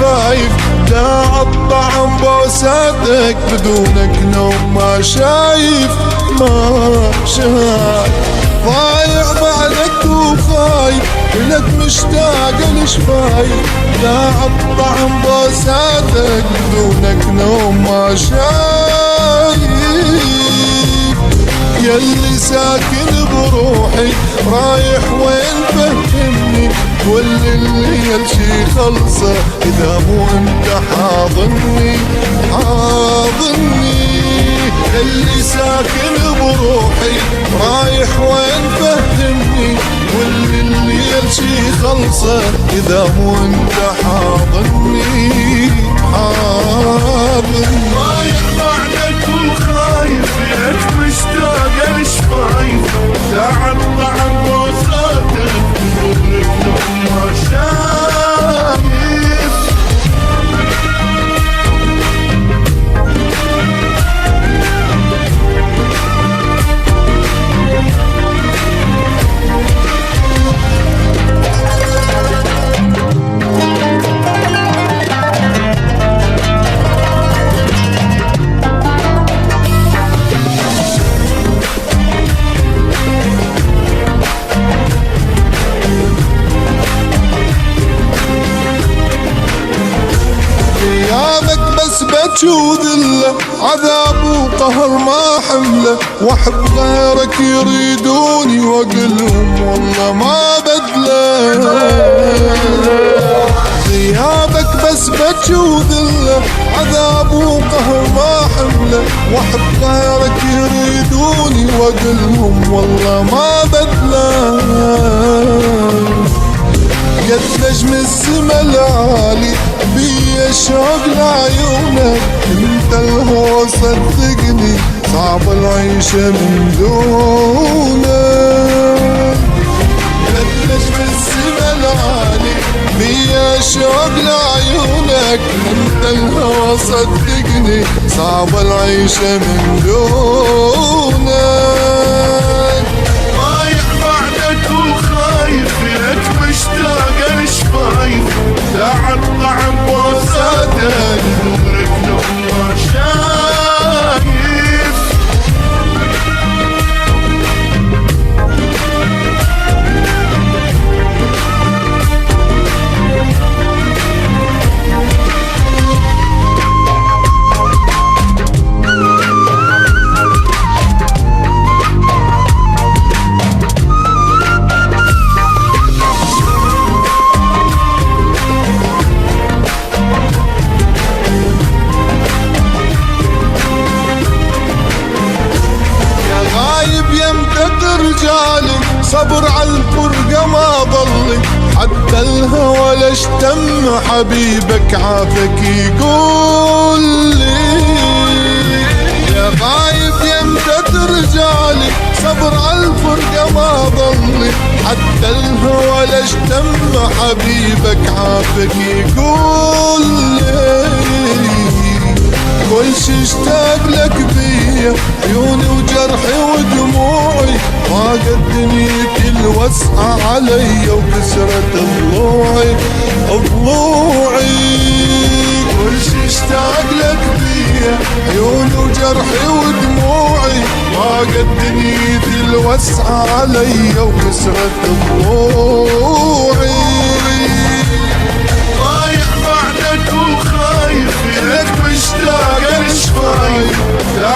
الشفايف، لا الطعم بوساتك بدونك نوم ما شايف ما شايف. ضايع بعدك وخايف ولك مشتاق الشفايف، لا الطعم بوساتك بدونك نوم ما شايف. ياللي ساكن بروحي رايح وين فهمني، واللي الليل شي خلصه اذا مو انت حاضني حاضني. ياللي ساكن بروحي رايح وين فهمني، واللي الليل شي خلصه اذا مو انت حاضني حاضني. رايح بعدك وخايف لك مشتاق الشفايف، لا الطعم بوساتك بدونك نوم ما شايف. بتشو ذله عذاب وقهر ما حمله، واحب غيرك يريدوني واقلهم والله ما بدله. غيابك بس بتشو ذله عذاب وقهر ما حمله، واحب غيرك يريدوني واقلهم والله ما بدله. قد نجم السما العالي بيا شوق لعيونك، انت الهوى صدقني صعب العيشة من دونك. قد نجم السما العالي بيا شوق لعيونك، انت الهوى صدقني صعب العيشة من دونك. رايح بعدك وخايف لك مشتاق الشفايف، لا الطعم بوساتك بدونك نوم ما شايف. صبر عالفرقة ما ضلي، حتى الهوى لاشتم حبيبك عافك يقول لي. يا غايب يمتى ترجعلي صبر عالفرقة ما ضلي، حتى الهوى لاشتم حبيبك عافك يقول لي. كل شي اشتاق لك بيا عيوني وجرحي ودموعي، ما قد دنيتي الوسعة علي وكسرت ضلوعي ضلوعي. كل شي اشتاق لك بيا عيوني وجرحي ودموعي، ما قد دنيتي الوسعة علي وكسرت ضلوعي. رايح بعدك وخايف لك مشتاق الشفايف، لا